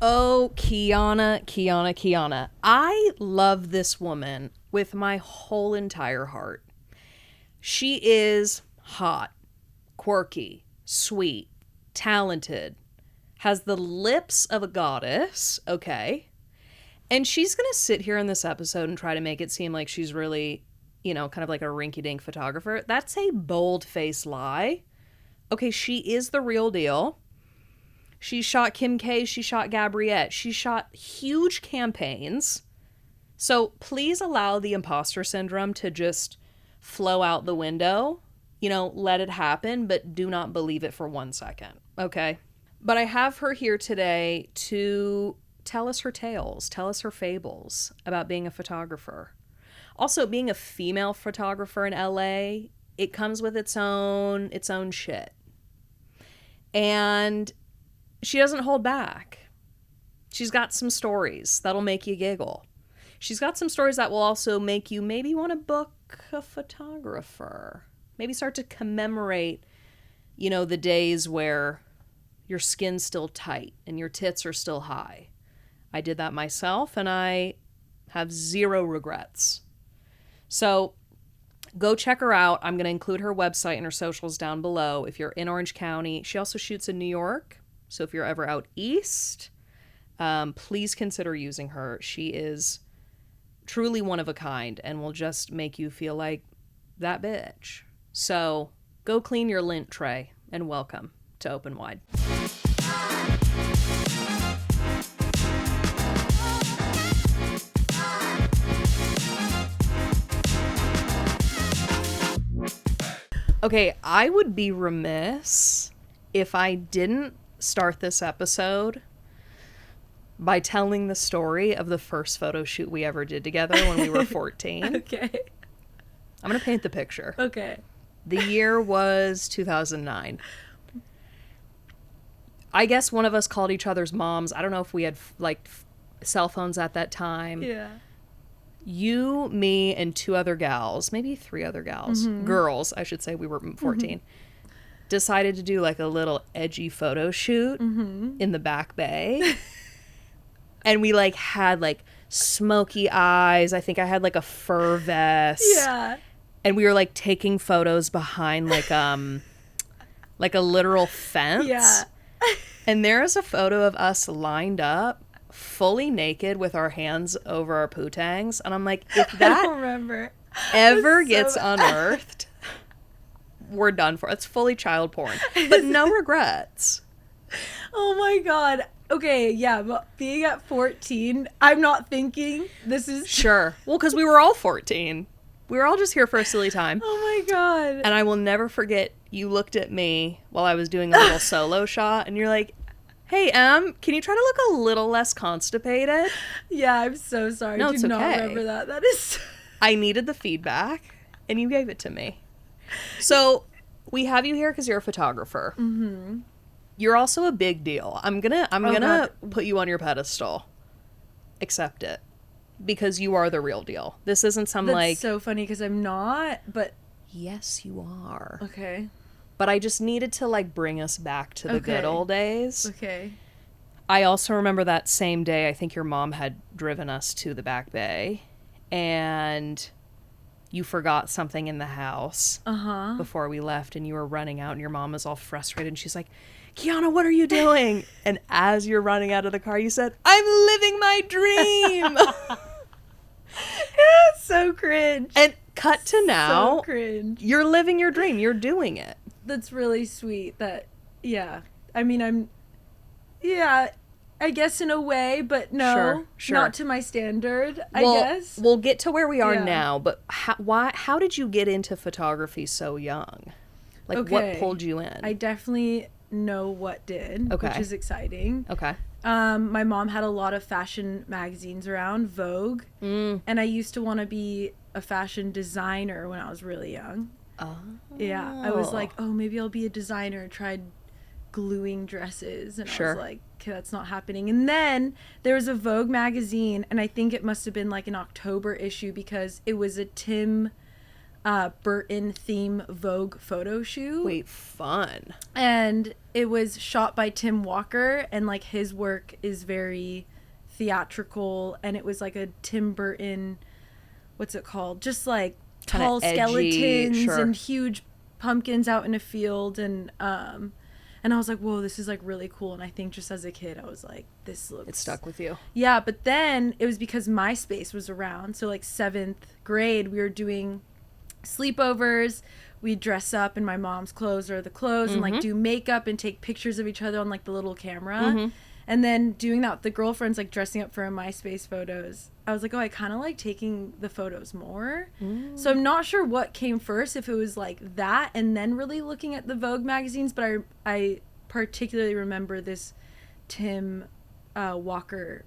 Oh, Kiyana. I love this woman with my whole entire heart. She is hot, quirky, sweet, talented, has the lips of a goddess, okay? And she's going to sit here in this episode and try to make it seem like she's really, kind of like a rinky-dink photographer. That's a bold-faced lie. Okay, she is the real deal. She shot Kim K, she shot Gabriette, she shot huge campaigns. So please allow the imposter syndrome to just flow out the window. Let it happen, but do not believe it for 1 second, okay? But I have her here today to tell us her tales, tell us her fables about being a photographer. Also, being a female photographer in LA, it comes with its own shit. And she doesn't hold back. She's got some stories that'll make you giggle. She's got some stories that will also make you maybe want to book a photographer. Maybe start to commemorate, the days where your skin's still tight and your tits are still high. I did that myself and I have zero regrets. So go check her out. I'm going to include her website and her socials down below if you're in Orange County. She also shoots in New York. So if you're ever out east, please consider using her. She is truly one of a kind and will just make you feel like that bitch. So go clean your lint tray and welcome to Open Wide. Okay, I would be remiss if I didn't start this episode by telling the story of the first photo shoot we ever did together when we were 14. Okay. I'm going to paint the picture. Okay. The year was 2009. I guess one of us called each other's moms. I don't know if we had cell phones at that time. Yeah. You, me, and two other gals, maybe three other gals, girls, I should say, we were 14, decided to do like a little edgy photo shoot in the Back Bay. And we had smoky eyes. I think I had a fur vest. Yeah. And we were taking photos behind like a literal fence. Yeah. And there is a photo of us lined up, fully naked with our hands over our pootangs. And I'm like, if that I don't remember. ever gets unearthed, we're done for. It's fully child porn. But no regrets. Oh my God. Okay, yeah, but being at 14, I'm not thinking this is... Sure. Well, because we were all 14. We were all just here for a silly time. Oh my God. And I will never forget, you looked at me while I was doing a little solo shot, and you're like, hey, Em, can you try to look a little less constipated? Yeah, I'm so sorry. No, I it's do not okay. remember that. That is... I needed the feedback, and you gave it to me. So, we have you here because you're a photographer. Mm-hmm. You're also a big deal. I'm gonna put you on your pedestal. Accept it. Because you are the real deal. This isn't some That's so funny because I'm not, but... Yes, you are. Okay. But I just needed to bring us back to the good old days. Okay. I also remember that same day, I think your mom had driven us to the Back Bay, and you forgot something in the house before we left, and you were running out, and your mom was all frustrated, and she's like, Kiyana, what are you doing? And as you're running out of the car, you said, I'm living my dream. So cringe. And cut to now, So cringe. you're living your dream. You're doing it. That's really sweet that, yeah. I mean, I guess in a way, but no, Sure. not to my standard, I guess. We'll get to where we are Yeah. now, but how did you get into photography so young? What pulled you in? I definitely know what did, Okay. which is exciting. Okay. My mom had a lot of fashion magazines around, Vogue, and I used to want to be a fashion designer when I was really young. Oh. Yeah, I was like, oh, maybe I'll be a designer. Tried gluing dresses, and I was like, okay, that's not happening. And then there was a Vogue magazine, and I think it must have been an October issue because it was a Tim Burton theme Vogue photo shoot. Wait, fun. And it was shot by Tim Walker, and like his work is very theatrical, and it was like a Tim Burton, what's it called? Just like Kinda tall edgy, skeletons sure. and huge pumpkins out in a field, and I was like, whoa, this is like really cool. And I think just as a kid, I was like, this looks... It stuck with you. Yeah, but then it was because MySpace was around. So like 7th grade, we were doing sleepovers. We'd dress up in my mom's clothes or the clothes and like do makeup and take pictures of each other on like the little camera. And then doing that with the girlfriends, like dressing up for our MySpace photos. I was like, oh, I kind of like taking the photos more. So I'm not sure what came first, if it was like that and then really looking at the Vogue magazines. But I particularly remember this Tim Walker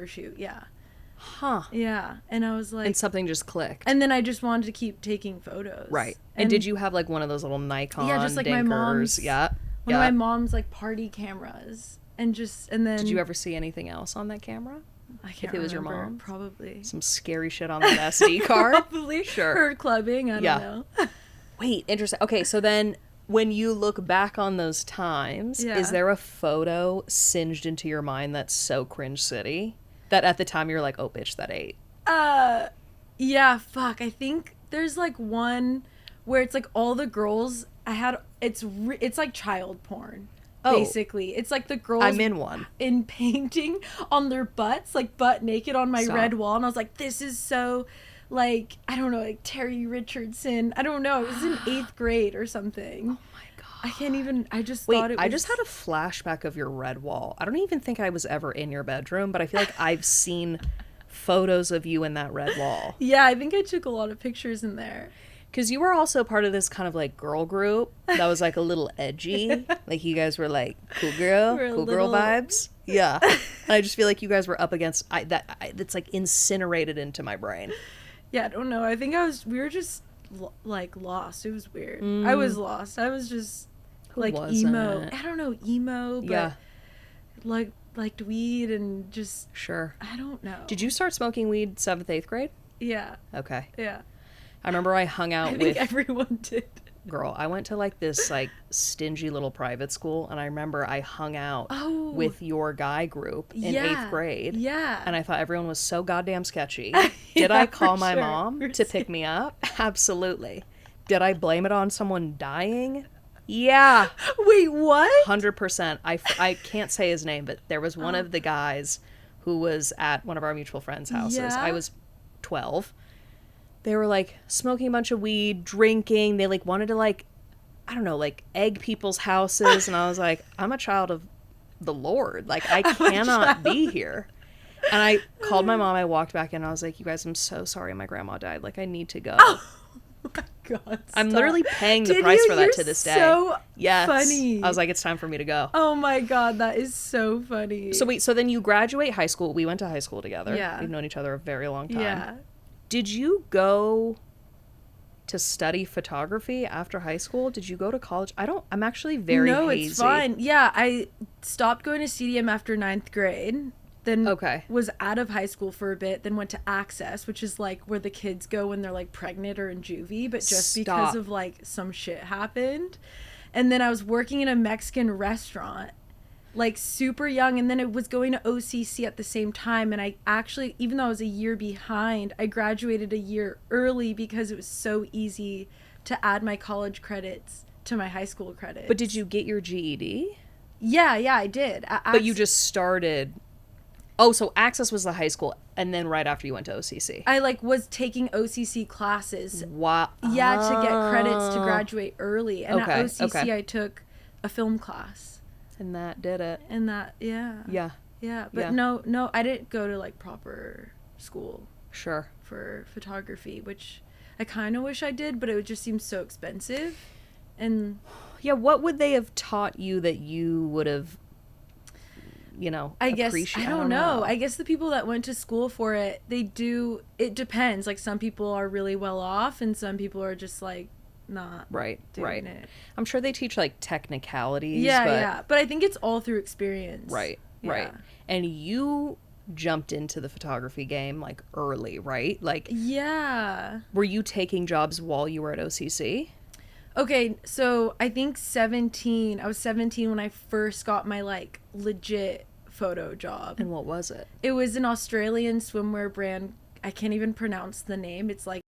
shoot. Yeah. Huh. Yeah. And I was like... And something just clicked. And then I just wanted to keep taking photos. Right. And did you have like one of those little Nikon just like dinkers? my mom's... Yeah. One of my mom's like party cameras. And then... Did you ever see anything else on that camera? I can't If it was remember. your mom? Probably. Some scary shit on that SD card? Probably. Sure. Her clubbing. I don't know. Wait, interesting. Okay, so then when you look back on those times, Yeah. is there a photo singed into your mind that's so cringe city that at the time you're like, oh, bitch, that ate? Yeah, fuck. I think there's like one where it's like all the girls it's like child porn. Oh. Basically, it's like the girls I'm in one. in painting on their butts, like butt naked on my Stop. red wall, and I was like, this is so, like, I don't know, like Terry Richardson. I don't know. It was in 8th grade or something. Oh my God. I can't even. I just Wait, thought it was. I just had a flashback of your red wall. I don't even think I was ever in your bedroom, but I feel like I've seen photos of you in that red wall. Yeah, I think I took a lot of pictures in there. Because you were also part of this kind of like girl group that was like a little edgy. Like you guys were like cool girl vibes. Yeah. And I just feel like you guys were up against that's like incinerated into my brain. Yeah, I don't know. I think we were just like lost. It was weird. I was lost. I was just like emo. I don't know, emo, but yeah. liked weed and just... Sure. I don't know. Did you start smoking weed 7th, 8th grade? Yeah. Okay. Yeah. I remember I hung out I with... think everyone did. Girl, I went to like this like stingy little private school, and I remember I hung out with your guy group in 8th grade. Yeah. And I thought everyone was so goddamn sketchy. Did I call my mom to pick me up? Absolutely. Did I blame it on someone dying? Yeah. Wait, what? 100%. I can't say his name, but there was one of the guys who was at one of our mutual friends' houses. Yeah? I was 12. They were like smoking a bunch of weed, drinking. They like wanted to like, I don't know, like egg people's houses. And I was like, I'm a child of the Lord. Like I cannot be here. And I called my mom. I walked back in and I was like, you guys, I'm so sorry. My grandma died. Like I need to go. Oh my God. I'm stop. literally paying the price for that to this day. So yes. funny. I was like, it's time for me to go. Oh my God. That is so funny. So wait, so then you graduate high school. We went to high school together. Yeah. We've known each other a very long time. Yeah. Did you go to study photography after high school? Did you go to college? I'm actually very hazy. No, it's fine. Yeah, I stopped going to CDM after 9th grade. Then was out of high school for a bit. Then went to Access, which is like where the kids go when they're like pregnant or in juvie, but just because of like some shit happened. And then I was working in a Mexican restaurant, like super young, and then it was going to OCC at the same time. And I actually, even though I was a year behind, I graduated a year early because it was so easy to add my college credits to my high school credits. But did you get your GED? Yeah, I did. But you just started... Oh, so Access was the high school, and then right after you went to OCC. I like was taking OCC classes. Wow. Yeah, to get credits to graduate early. And at OCC okay. I took a film class. And that did it. And that, yeah. Yeah. Yeah, but Yeah. no, I didn't go to like proper school Sure. for photography, which I kind of wish I did, but it would just seem so expensive. And yeah, what would they have taught you that you would have, you know, I guess appreciated? I don't know. I guess the people that went to school for it, it depends. Like some people are really well off and some people are just like not doing it. I'm sure they teach like technicalities. Yeah. But I think it's all through experience. Right. Yeah. And you jumped into the photography game like early, right? Like, Yeah. were you taking jobs while you were at OCC? Okay, so I think 17. I was 17 when I first got my like legit photo job. And what was it? It was an Australian swimwear brand. I can't even pronounce the name. It's like,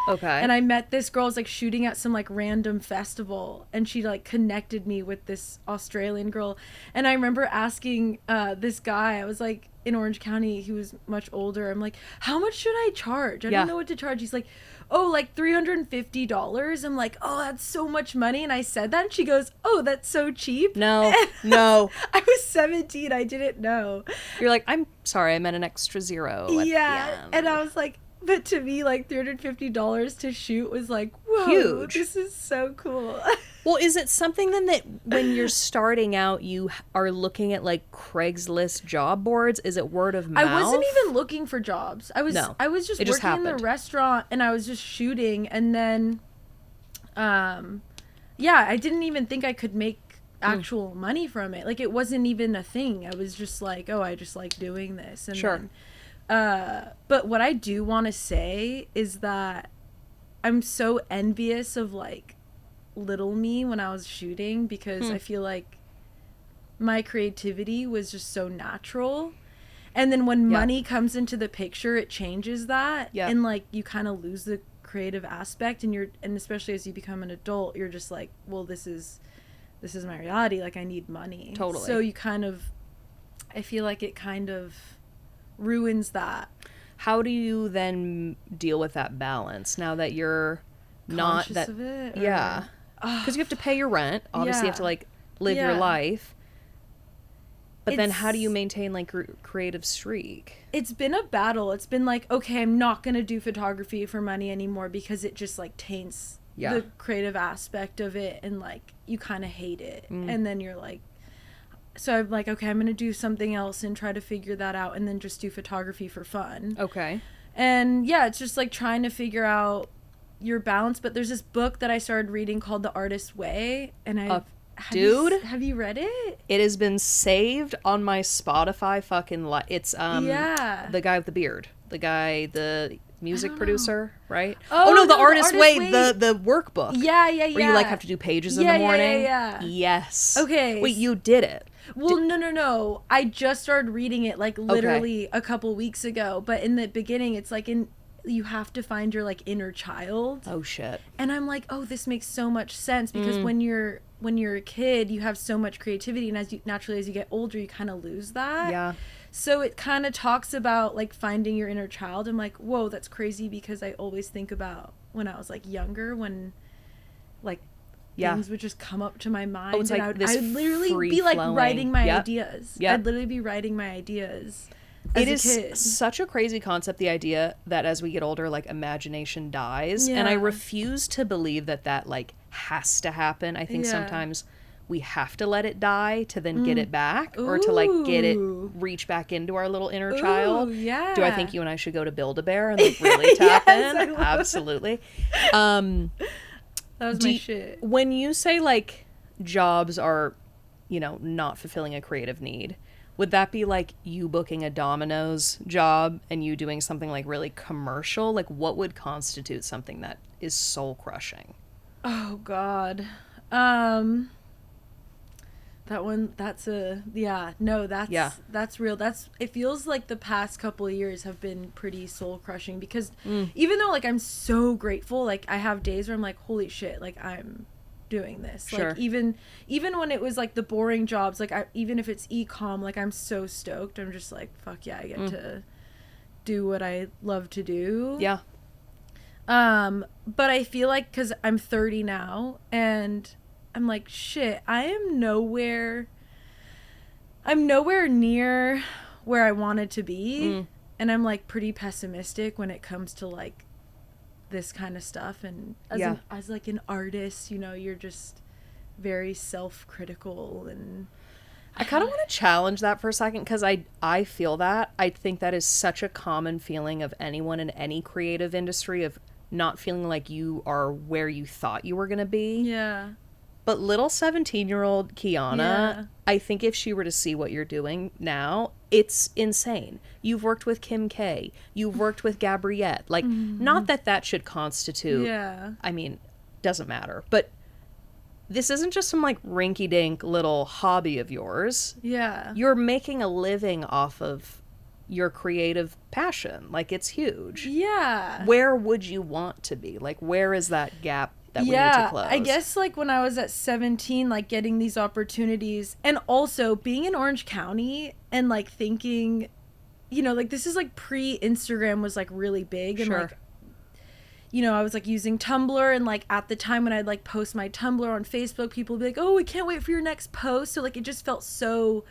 Okay. and I met this girl. I was like shooting at some like random festival, and she like connected me with this Australian girl. And I remember asking this guy, I was like in Orange County, he was much older. I'm like, how much should I charge? I don't know what to charge. He's like, oh, like $350. I'm like, oh, that's so much money. And I said that, and she goes, oh, that's so cheap. No, no. I was 17. I didn't know. You're like, I'm sorry, I meant an extra zero at the end. And I was like, but to me, like $350 to shoot was like, whoa, huge. This is so cool. Well, is it something then that when you're starting out, you are looking at like Craigslist job boards? Is it word of mouth? I wasn't even looking for jobs. I was just working in the restaurant, and I was just shooting. And then, I didn't even think I could make actual money from it. Like, it wasn't even a thing. I was just like, oh, I just like doing this. And sure. Then, but what I do want to say is that I'm so envious of like little me when I was shooting, because I feel like my creativity was just so natural. And then when money comes into the picture, it changes that. Yeah. And like you kind of lose the creative aspect, and especially as you become an adult, you're just like, well, this is my reality. Like, I need money. Totally. So you kind of, I feel like it kind of ruins that. How do you then deal with that balance now that you're not conscious that of it? Or... Yeah. Because you have to pay your rent. Obviously, you have to like live your life. But then how do you maintain like creative streak? It's been a battle. It's been like, okay, I'm not going to do photography for money anymore, because it just like taints the creative aspect of it, and like you kind of hate it. And then you're like, so I'm like, okay, I'm going to do something else and try to figure that out, and then just do photography for fun. Okay. And yeah, it's just like trying to figure out your balance. But there's this book that I started reading called The Artist's Way, and have you read it? It has been saved on my Spotify fucking it's the guy with the beard, the music producer, right? Oh no, the Artist's Way, the workbook. Yeah. Where you like have to do pages in the morning. Yeah. Yes. Okay. Wait, you did it? Well, no. I just started reading it like literally a couple weeks ago. But in the beginning, it's like you have to find your like inner child. Oh shit. And I'm like, oh, this makes so much sense, because when you're a kid, you have so much creativity, and as you get older, you kind of lose that. Yeah. So it kind of talks about like finding your inner child. I'm like, whoa, that's crazy, because I always think about when I was like younger, when like things would just come up to my mind. Oh, it's like I'd literally be like writing my ideas. I'd literally be writing my ideas. It is such a crazy concept, the idea that as we get older, like imagination dies. And I refuse to believe that like has to happen. I think sometimes we have to let it die to then get it back, or to like reach back into our little inner child. Yeah. Do I think you and I should go to Build-A-Bear and like really tap in? Absolutely. That was my shit. When you say like jobs are, not fulfilling a creative need, would that be like you booking a Domino's job and you doing something like really commercial? Like, what would constitute something that is soul crushing? Oh God. That one, that's real. It feels like the past couple of years have been pretty soul crushing, because even though like I'm so grateful, like I have days where I'm like, holy shit, like I'm doing this. Sure. Like even when it was like the boring jobs, like even if it's e-com, like I'm so stoked. I'm just like, fuck yeah, I get to do what I love to do. Yeah. But I feel like, because I'm 30 now, and I'm like, shit, I'm nowhere near where I wanted to be. And I'm like pretty pessimistic when it comes to like this kind of stuff. And as like an artist, you're just very self-critical. And I kind of want to challenge that for a second, because I feel that. I think that is such a common feeling of anyone in any creative industry, of not feeling like you are where you thought you were going to be. Yeah. But little 17-year-old Kiyana, Yeah. I think if she were to see what you're doing now, it's insane. You've worked with Kim K. You've worked with Gabriette. Like, not that that should constitute, Yeah. I mean, doesn't matter. But this isn't just some, like, rinky-dink little hobby of yours. Yeah. You're making a living off of your creative passion. Like, it's huge. Yeah. Where would you want to be? Like, where is that gap that we need to close? I guess like when I was at 17, like getting these opportunities and also being in Orange County and like thinking, you know, like this is like pre-Instagram was like really big and Sure. like, you know, I was like using Tumblr and like at the time when I'd like post my Tumblr on Facebook, people would be like, oh, we can't wait for your next post. So like it just felt so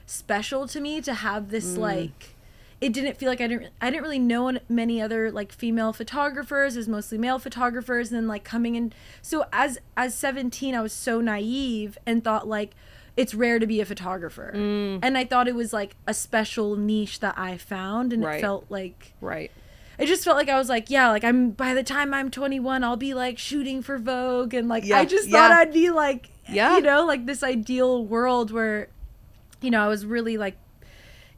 special to me to have this like, it didn't feel like I didn't really know many other like female photographers. It was mostly male photographers, and then like coming in. So as 17, I was so naive and thought like it's rare to be a photographer, and I thought it was like a special niche that I found, and Right. it felt like Right. it just felt like I was like, yeah, like I'm by the time I'm 21, I'll be like shooting for Vogue, and like Yeah, I just yeah. thought I'd be like, Yeah. you know, like this ideal world where, you know, I was really like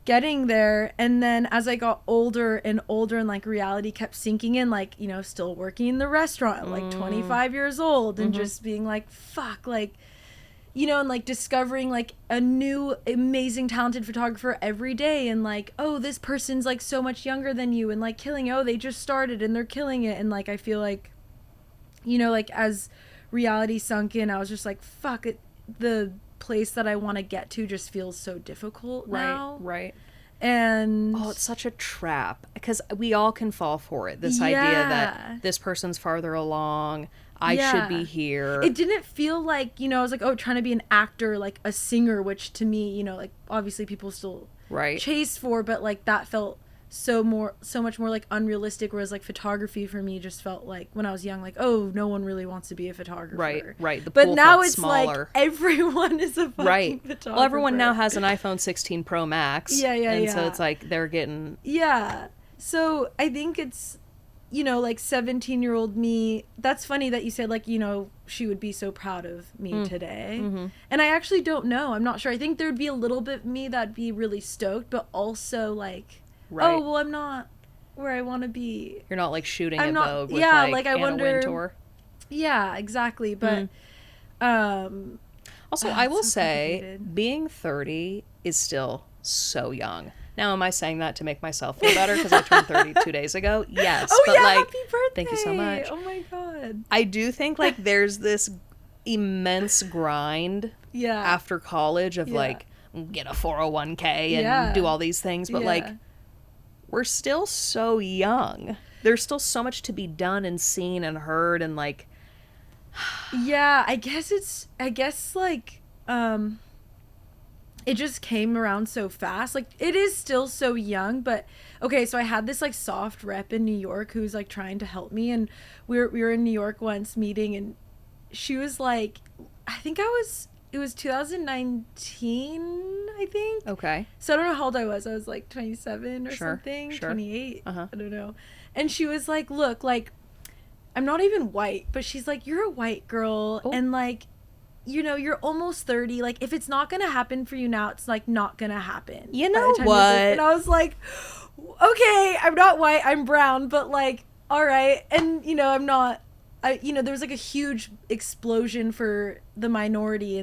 getting there. And then as I got older and like reality kept sinking in, like, you know, still working in the restaurant, like 25 years old, and just being like, fuck, like, you know, and like discovering like a new amazing talented photographer every day, and like, oh, this person's like so much younger than you, and like killing, oh, they just started and they're killing it. And like I feel like, you know, like as reality sunk in, I was just like, fuck it, the place that I want to get to just feels so difficult now. Right. And Oh, it's such a trap because we all can fall for it. This idea Yeah. that this person's farther along, I should be here. It didn't feel like, you know, I was like, oh, trying to be an actor, like a singer, which to me, you know, like obviously people still Right. chase for, but like that felt so much more like unrealistic, whereas like photography for me just felt like when I was young, like, oh, no one really wants to be a photographer. Right. The But pool now felt it's smaller. like everyone is a fucking photographer. Well, everyone now has an iPhone 16 Pro Max. Yeah, And so yeah. it's like they're getting Yeah. So I think it's, you know, like 17-year-old me. That's funny that you said like, you know, she would be so proud of me today. And I actually don't know. I'm not sure. I think there'd be a little bit me that'd be really stoked, but also like, Right. oh, well, I'm not where I want to be. You're not like shooting I'm at not- Vogue with yeah, like like, I Anna wonder- Wintour. Yeah, exactly. But Also, Ah, I will it's so say, complicated. being 30 is still so young. Now, am I saying that to make myself feel better because I turned 30 2 days ago? Yes. oh but yeah, like, happy birthday. thank you so much. Oh my god. I do think like there's this immense grind Yeah. after college of Yeah. like get a 401k and Yeah. do all these things, but like Yeah. we're still so young. There's still so much to be done and seen and heard and like Yeah, I guess like it just came around so fast. Like it is still so young, but okay, so I had this like soft rep in New York who's like trying to help me, and we were in New York once meeting, and she was like, I think it was 2019, I think. okay. So I don't know how old I was. I was like 27 or Sure, something, sure. 28. Uh-huh. I don't know. And she was like, look, like, I'm not even white, but she's like, you're a white girl. Oh. And like, you know, you're almost 30. Like, if it's not going to happen for you now, it's like not going to happen. You by the know time you're what? And I was like, okay, I'm not white, I'm brown, but like, all right. And, you know, I'm not. You know, there was like a huge explosion for the minority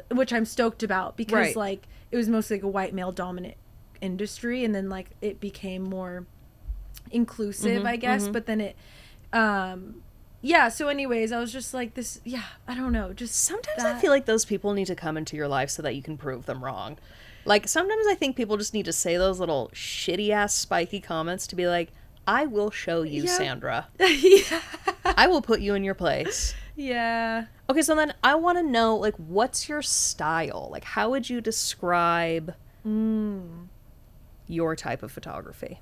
which I'm stoked about because Right. like it was mostly like a white male dominant industry, and then like it became more inclusive, I guess. But then it, yeah. So anyways, I was just like this. Yeah, I don't know. Just Sometimes I feel like those people need to come into your life so that you can prove them wrong. Like sometimes I think people just need to say those little shitty ass spiky comments to be like, I will show you, Yeah. Sandra. yeah, I will put you in your place. yeah. Okay, so then I want to know, like, what's your style? Like, how would you describe your type of photography?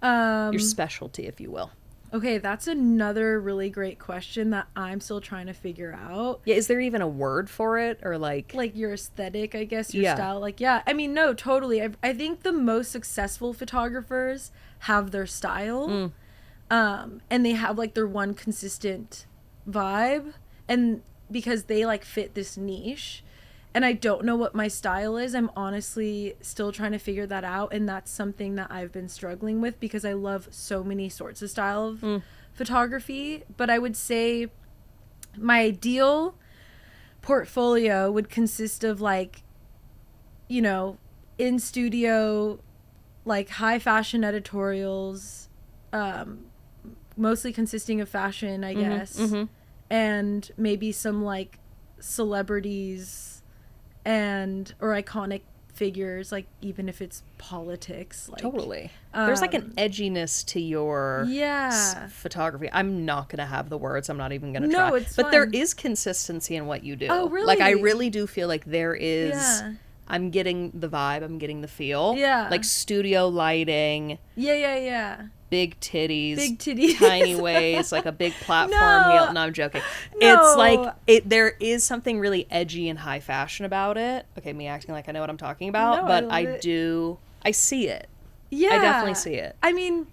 Your specialty, if you will. Okay, that's another really great question that I'm still trying to figure out. Yeah, is there even a word for it? Or, like Your aesthetic, I guess, your Yeah. style. Like, yeah, I mean, no, totally. I think the most successful photographers have their style. And they have, like, their one consistent vibe. And because they like fit this niche. And I don't know what my style is. I'm honestly still trying to figure that out. And that's something that I've been struggling with because I love so many sorts of style of photography. But I would say my ideal portfolio would consist of like, you know, in studio, like high fashion editorials, mostly consisting of fashion, I guess. And maybe some like celebrities and or iconic figures, like even if it's politics, like totally there's like an edginess to your photography. I'm not gonna have the words, I'm not even gonna try, it's but fine. there is consistency in what you do. Oh, really? Like I really do feel like there is I'm getting the vibe, I'm getting the feel, like studio lighting, big titties, tiny waist, like a big platform heel. No, I'm joking. It's like there is something really edgy and high fashion about it. Okay, me acting like I know what I'm talking about, but I see it. I definitely see it. I mean,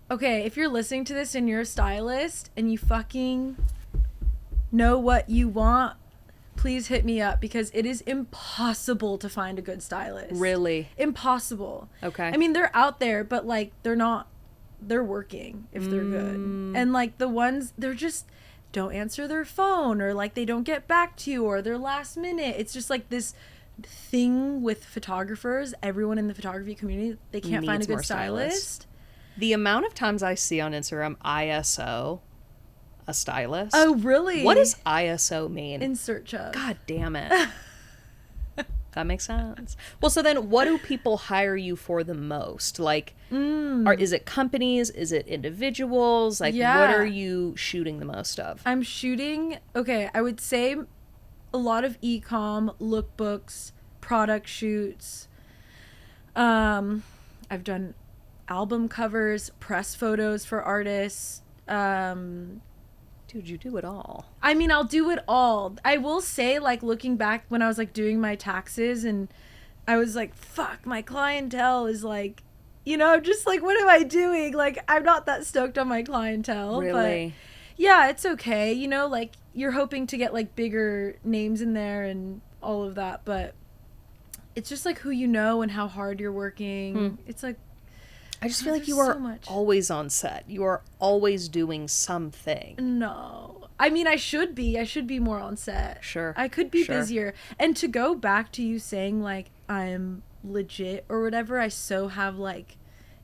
okay, if you're listening to this and you're a stylist and you fucking know what you want, please hit me up because it is impossible to find a good stylist. Really? Impossible. Okay. I mean, they're out there, but like they're working if they're good. And like the ones, they're just don't answer their phone or like they don't get back to you or they're last minute. It's just like this thing with photographers. Everyone in the photography community, they can't find a good stylist. The amount of times I see on Instagram ISO a stylist. Oh, really? What does ISO mean? In search of. God damn it. That makes sense. Well, so then what do people hire you for the most? Like, is it companies? Is it individuals? Like, what are you shooting the most of? I'm shooting, okay, I would say a lot of e-com, lookbooks, product shoots. I've done album covers, press photos for artists. Dude, you do it all. I mean, I'll do it all. I will say, like, looking back when I was, like, doing my taxes and I was like, fuck, my clientele is, like, you know, just, like, what am I doing? Like, I'm not that stoked on my clientele. Really? But, yeah, it's okay. You know, like, you're hoping to get, like, bigger names in there and all of that. But it's just, like, who you know and how hard you're working. It's, like, I just feel like you are always on set. You are always doing something. No. I mean, I should be. I should be more on set. Sure. I could be busier. And to go back to you saying, like, I'm legit or whatever, I so have, like,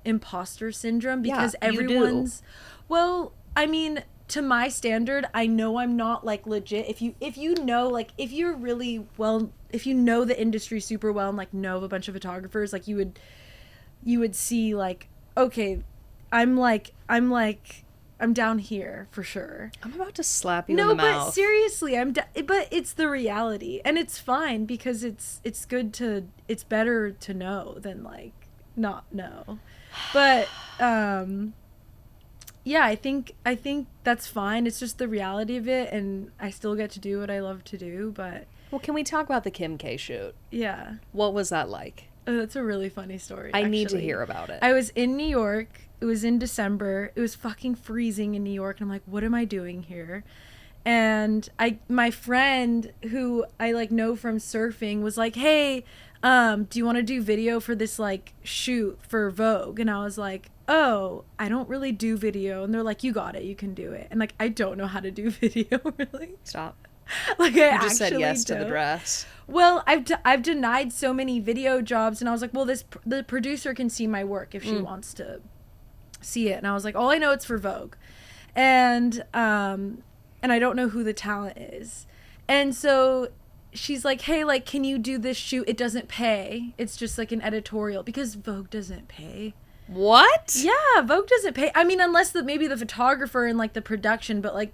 imposter syndrome because everyone's... Well, I mean, to my standard, I know I'm not, like, legit. If you know, like, if you're really well... If you know the industry super well and, like, know a bunch of photographers, like, you would see, like, okay, I'm down here for sure. I'm about to slap you in the mouth. No, but seriously, but it's the reality, and it's fine because it's it's better to know than like not know. But yeah, I think that's fine. It's just the reality of it, and I still get to do what I love to do. But well, can we talk about the Kim K shoot? Yeah. What was that like? Oh, that's a really funny story. I need to hear about it. I was in New York. It was in December. It was fucking freezing in New York. And I'm like, what am I doing here? And my friend who I like know from surfing was like, hey, do you want to do video for this like shoot for Vogue? And I was like, oh, I don't really do video. And they're like, you got it. You can do it. And like, I don't know how to do video really. Stop. Like I you just said yes to the dress. Well, I've denied so many video jobs, and I was like, well, the producer can see my work if she wants to see it. And I was like, all I know it's for Vogue, and I don't know who the talent is. And so she's like, hey, like, can you do this shoot? It doesn't pay. It's just like an editorial because Vogue doesn't pay. What? Yeah, Vogue doesn't pay. I mean, unless maybe the photographer and like the production, but like.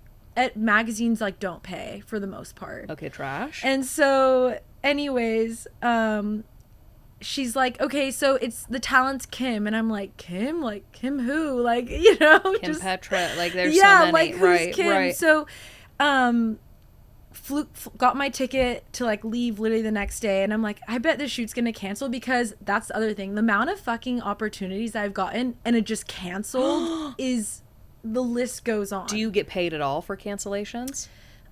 Magazines like don't pay for the most part. Okay, trash. And so anyways, she's like, okay, so it's the talent's Kim, and I'm like, Kim? Like Kim who? Like, you know, Kim just Petra, like there's so many. Like, who's right, Kim? right. So got my ticket to like leave literally the next day, and I'm like, I bet this shoot's gonna cancel because that's the other thing. The amount of fucking opportunities I've gotten and it just canceled is the list goes on. Do you get paid at all for cancellations?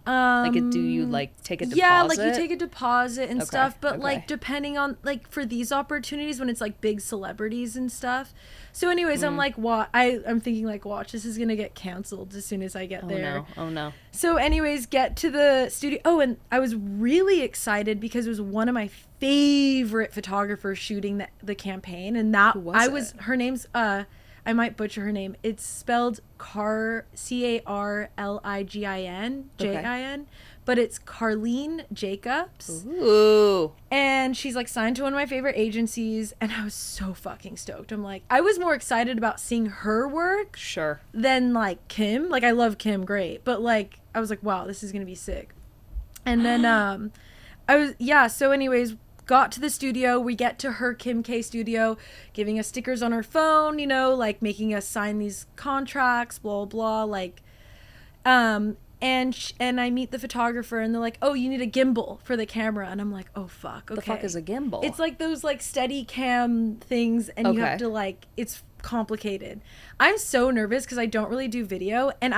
Like, do you, like, take a deposit? Yeah, like, you take a deposit and stuff, but, okay. like, depending on, like, for these opportunities, when it's, like, big celebrities and stuff. So, anyways, I'm like, I'm thinking, like, watch, this is gonna get canceled as soon as I get there. Oh, no. So, anyways, get to the studio. Oh, and I was really excited because it was one of my favorite photographers shooting the campaign, and that, her name's, I might butcher her name. It's spelled Carligin, Jin, but it's Carlene Jacobs. Ooh. And she's like signed to one of my favorite agencies, and I was so fucking stoked. I'm like, I was more excited about seeing her work than like Kim. Like, I love Kim, great, but like I was like, wow, this is gonna be sick. And then so anyways, got to the studio. We get to her Kim K studio, giving us stickers on her phone, you know, like making us sign these contracts, blah blah, like and I meet the photographer, and they're like, oh, you need a gimbal for the camera, and I'm like, oh fuck, okay. The fuck is a gimbal? It's like those like steady cam things, and you have to like, it's complicated. I'm so nervous because I don't really do video, and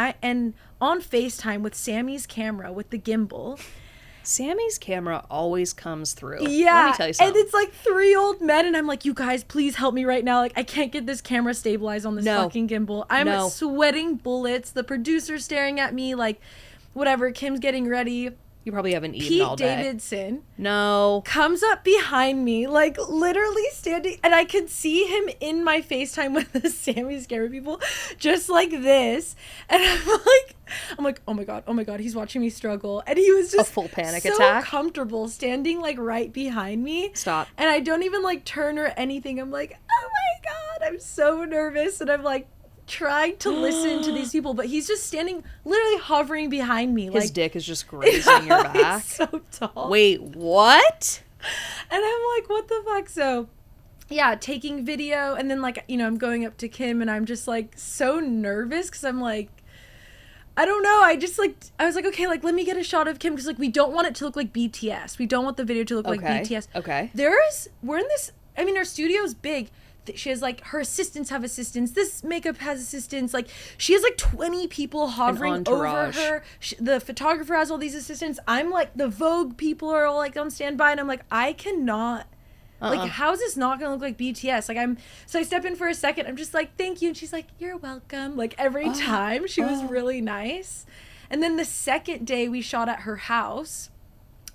on FaceTime with Sammy's camera with the gimbal. Sammy's camera always comes through. Yeah. Let me tell you something. And it's like 3 old men, and I'm like, you guys, please help me right now. Like, I can't get this camera stabilized on this fucking gimbal. I'm sweating bullets. The producer's staring at me like, whatever, Kim's getting ready. You probably haven't eaten all day. Pete Davidson comes up behind me, like literally standing, and I could see him in my FaceTime with the Sammy's camera people, just like this. And I'm like, oh my god, he's watching me struggle. And he was just a full panic so attack, comfortable standing like right behind me. Stop. And I don't even like turn or anything. I'm like, oh my god, I'm so nervous, and I'm like trying to listen to these people, but he's just standing, literally hovering behind me. His dick is just grazing your back. He's so tall. Wait, what? And I'm like, what the fuck? So, yeah, taking video, and then like, you know, I'm going up to Kim, and I'm just like so nervous because I'm like, I don't know. I was like, okay, like let me get a shot of Kim, because like we don't want it to look like BTS. We don't want the video to look like BTS. Okay. We're in this. I mean, our studio's big. She has like, her assistants have assistants, this makeup has assistants, like she has like 20 people hovering over her. The photographer has all these assistants. I'm like, the Vogue people are all like on standby, and I'm like, I cannot like, how is this not gonna look like BTS? Like, so I step in for a second, I'm just like, thank you, and she's like, you're welcome, like every time. She was really nice. And then the second day we shot at her house,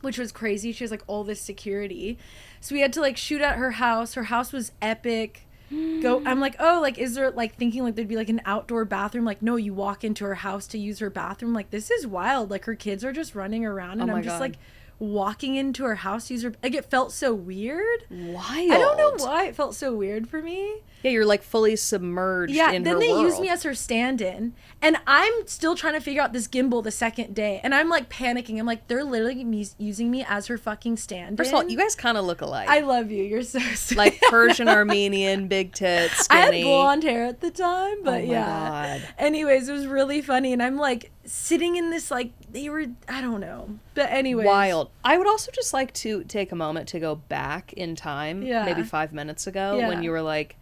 which was crazy. She has like all this security. So we had to like shoot at her house. Her house was epic. I'm like, oh, like, is there, like, thinking like there'd be like an outdoor bathroom? Like, no, you walk into her house to use her bathroom. Like, this is wild. Like, her kids are just running around, and I'm just like walking into her house to use her. Like, it felt so weird. Wild. I don't know why it felt so weird for me. Yeah, you're like fully submerged in her world. Yeah, then they used me as her stand-in, and I'm still trying to figure out this gimbal the second day, and I'm like panicking. I'm like, they're literally using me as her fucking stand-in. First of all, you guys kind of look alike. I love you. You're so sweet. Like Persian Armenian, big tits, skinny. I had blonde hair at the time, but oh my God. Anyways, it was really funny, and I'm like sitting in this, like, I don't know. But anyways. Wild. I would also just like to take a moment to go back in time, maybe 5 minutes ago, when you were like,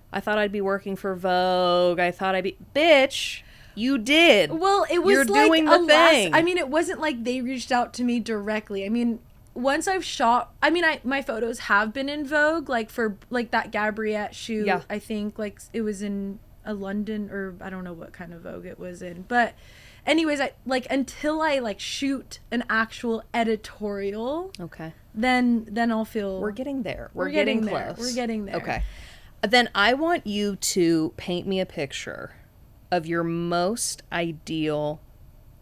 I thought I'd be working for Vogue. I thought I'd be... Bitch, you did. Well, it was You're like doing the thing. I mean, it wasn't like they reached out to me directly. I mean, once I've shot... I mean, my photos have been in Vogue, like for like that Gabriette shoot. Yeah. I think like it was in a London, or I don't know what kind of Vogue it was in. But anyways, I like, until I like shoot an actual editorial. Okay. Then I'll feel... We're getting there. We're getting close. We're getting there. Okay. Then I want you to paint me a picture of your most ideal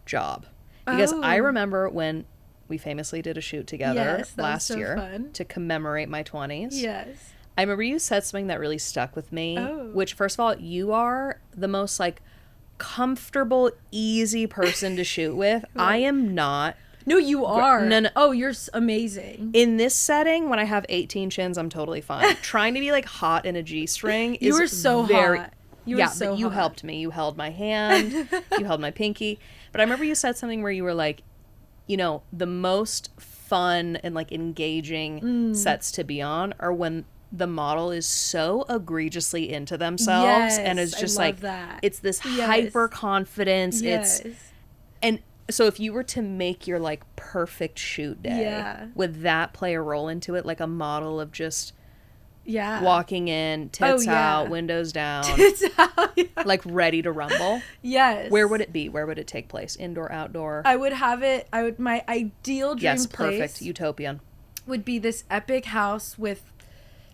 job. Because I remember when we famously did a shoot together last year to commemorate my 20s. Yes. I remember you said something that really stuck with me, which, first of all, you are the most like comfortable, easy person to shoot with. I am not. No, you are. No. Oh, you're amazing. In this setting, when I have 18 chins, I'm totally fine. Trying to be like hot in a G-string is You were so hot. You were so but you hot. helped me. You held my hand. You held my pinky. But I remember you said something where you were like, you know, the most fun and like engaging sets to be on are when the model is so egregiously into themselves, and it's just like that. It's this hyper confidence. It's and So if you were to make your like perfect shoot day, Yeah. would that play a role into it? Like a model of just Yeah. walking in, tits yeah. out, windows down, It's how, yeah. like ready to rumble? Yes. Where would it be? Where would it take place? Indoor, outdoor? I would have it. My ideal dream Yes, place perfect. Utopian. would be this epic house with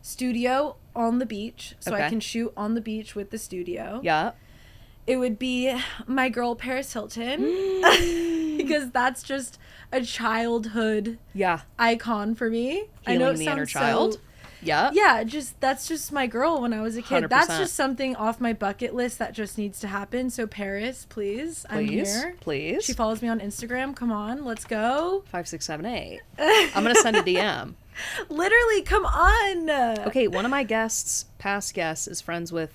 studio on the beach, so Okay. I can shoot on the beach with the studio. Yeah. It would be my girl Paris Hilton because that's just a childhood Yeah. icon for me. I know Healing it the inner sounds child. so, Yeah. yeah, that's just my girl when I was a kid. That's 100%. just something off my bucket list that just needs to happen. So Paris, please, I'm here. Please. She follows me on Instagram. Come on, let's go. 5678. I'm gonna send a DM. Literally, come on. Okay, one of my past guests, is friends with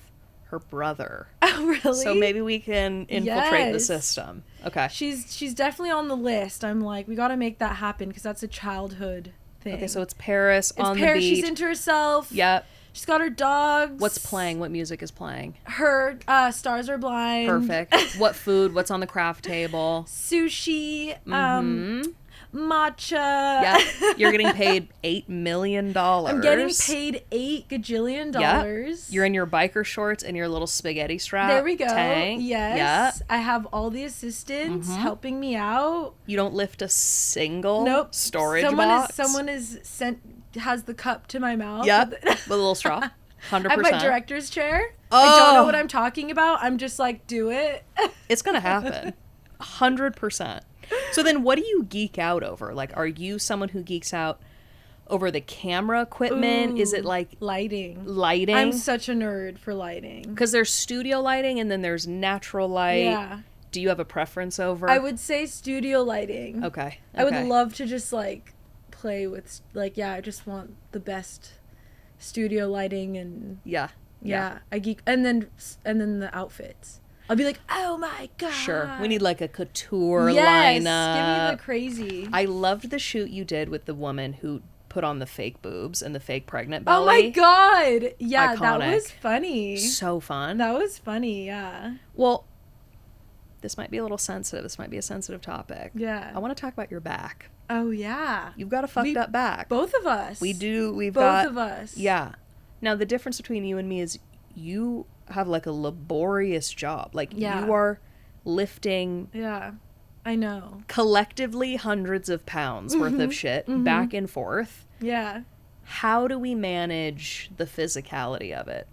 her brother. Oh, really? So maybe we can infiltrate the Yes. system. Okay. She's definitely on the list. I'm like, we got to make that happen because that's a childhood thing. Okay, so it's Paris it's on Paris. the beach. She's into herself. Yep. She's got her dogs. What's playing? What music is playing? Her Stars Are Blind. Perfect. What food? What's on the craft table? Sushi. Mm-hmm. Matcha. Yeah. You're getting paid $8 million. I'm getting paid $8 gajillion. Yep. You're in your biker shorts and your little spaghetti strap. There we go. Tank. Yes. Yep. I have all the assistants helping me out. You don't lift a single Nope. storage someone box. has the cup to my mouth. Yep. With With a little straw. 100%. At my director's chair. Oh. I don't know what I'm talking about. I'm just like, do it. It's going to happen. 100%. So then what do you geek out over? Like, are you someone who geeks out over the camera equipment? Is it like lighting? lighting? I'm such a nerd for lighting. Because there's studio lighting and then there's natural light. Yeah. Do you have a preference over? I would say studio lighting. Okay. I would love to just like play with like, yeah, I just want the best studio lighting and Yeah. I geek and then the outfits. I'll be like, oh my god. Sure. We need like a couture yes, lineup. give me the crazy. I loved the shoot you did with the woman who put on the fake boobs and the fake pregnant belly. Oh my god. Yeah, that Iconic. was funny. So fun. That was funny, yeah. Well, this might be a little sensitive. This might be a sensitive topic. Yeah. I want to talk about your back. Oh yeah. You've got a fucked up back. Both of us. We do. We've Both got. of us. Yeah. Now, the difference between you and me is you have like a laborious job. Like Yeah. you are lifting Yeah. I know. collectively hundreds of pounds worth of shit back and forth. Yeah. How do we manage the physicality of it?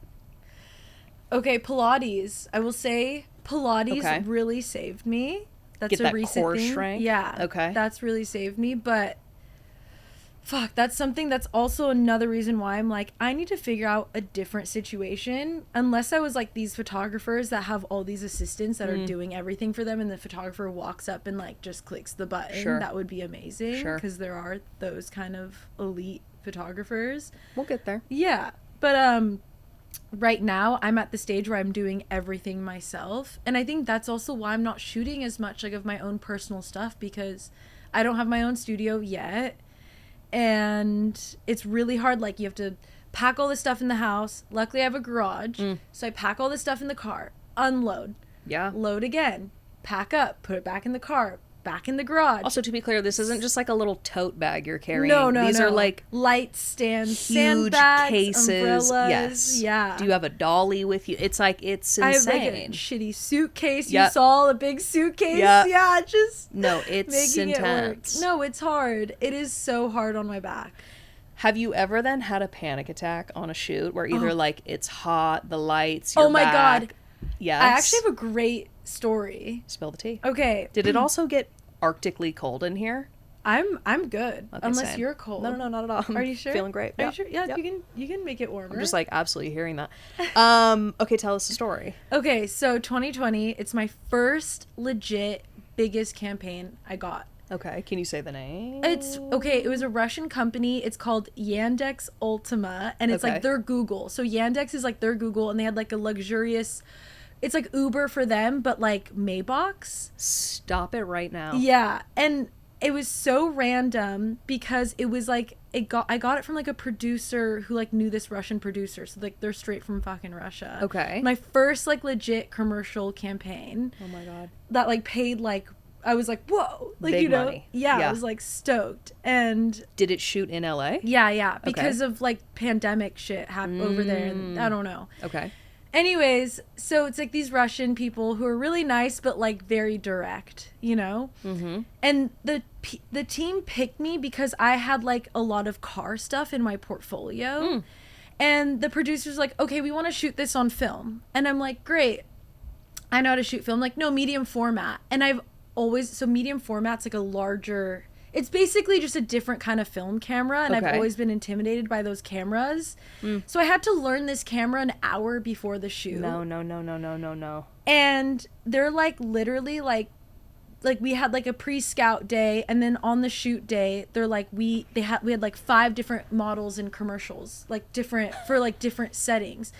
Okay, Pilates. I will say Pilates Okay. really saved me. That's Get a that recent core thing. strength? Yeah. Okay. That's really saved me, but fuck, that's something that's also another reason why I'm like, I need to figure out a different situation. Unless I was like these photographers that have all these assistants that are doing everything for them and the photographer walks up and like just clicks the button. Sure. That would be amazing. Sure. Because there are those kind of elite photographers. We'll get there. Yeah. But right now I'm at the stage where I'm doing everything myself. And I think that's also why I'm not shooting as much like of my own personal stuff, because I don't have my own studio yet. And it's really hard. Like, you have to pack all this stuff in the house. Luckily, I have a garage. So I pack all this stuff in the car, unload, Yeah. load again, pack up, put it back in the car, back in the garage. Also, to be clear, this isn't just like a little tote bag you're carrying. No. These are like light stands, huge sandbags, cases. umbrellas. Yes. Yeah. Do you have a dolly with you? It's like, it's I insane. have like a shitty suitcase. Yep. You saw a big suitcase. Yep. Yeah, just No, it's making intense. it work. No, it's hard. It is so hard on my back. Have you ever then had a panic attack on a shoot where either like it's hot, the lights, your Oh my back? God. Yes. I actually have a great story. Spill the tea. Okay. Did it also get arctically cold in here? I'm good. Okay, Unless same. you're cold. No, not at all. Are you sure? Feeling great. Are Yeah. you sure? Yeah, Yep. you can make it warmer. I'm just like absolutely hearing that. Okay, tell us the story. Okay, so 2020, it's my first legit biggest campaign I got. Okay, can you say the name? It's okay. It was a Russian company. It's called Yandex Ultima, and it's Okay. like their Google. So Yandex is like their Google, and they had like a luxurious. It's like Uber for them, but like Maybachs. Stop it right now. Yeah, and it was so random because it was like I got it from like a producer who like knew this Russian producer, so like they're straight from fucking Russia. Okay. My first like legit commercial campaign Oh my god. that like paid like I was like, whoa, like, Big you know, money. yeah, Yeah. I was like stoked. And Did it shoot in LA? yeah, because of like pandemic shit over there, and I don't know. Okay. Anyways, so it's like these Russian people who are really nice, but like very direct, you know? Mm-hmm. And the team picked me because I had like a lot of car stuff in my portfolio. And the producer's like, okay, we want to shoot this on film. And I'm like, great. I know how to shoot film. Like, no, medium format. And so medium format's like a larger, it's basically just a different kind of film camera, and I've always been intimidated by those cameras. So I had to learn this camera an hour before the shoot. No. And they're like literally like we had like a pre-scout day, and then on the shoot day they're like we had like 5 different models and commercials, like different settings.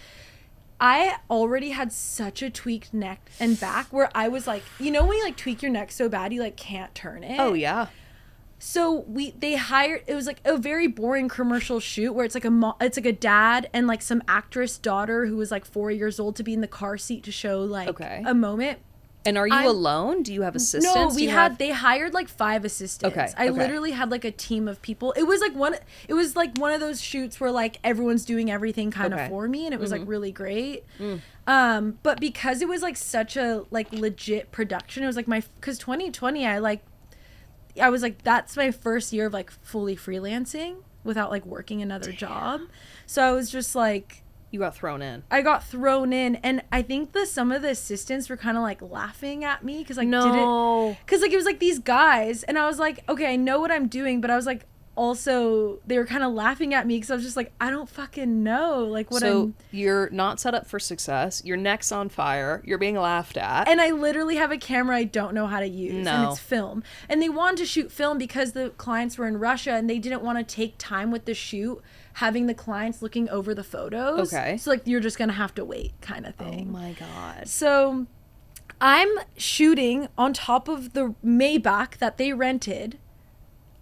I already had such a tweaked neck and back where I was like, you know when you like tweak your neck so bad you like can't turn it? Oh yeah. So they hired, it was like a very boring commercial shoot where it's like a dad and like some actress daughter who was like 4 years old to be in the car seat to show like a moment. And are you alone? Do you have assistants? No, they hired like 5 assistants. Okay. I literally had like a team of people. It was like one of those shoots where like everyone's doing everything kind of for me, and it was like really great. But because it was like such a like legit production, it was like because 2020 I was like, that's my first year of like fully freelancing without like working another job. So I was just like, you got thrown in. I got thrown in, and I think some of the assistants were kind of like laughing at me because like because like it was like these guys, and I was like, okay, I know what I'm doing, but I was like, also they were kind of laughing at me because I was just like, I don't fucking know like what So you're not set up for success. Your neck's on fire. You're being laughed at. And I literally have a camera I don't know how to use. And it's film. And they wanted to shoot film because the clients were in Russia, and they didn't want to take time with the shoot having the clients looking over the photos. Okay. So like you're just gonna have to wait kind of thing. Oh my God. So I'm shooting on top of the Maybach that they rented.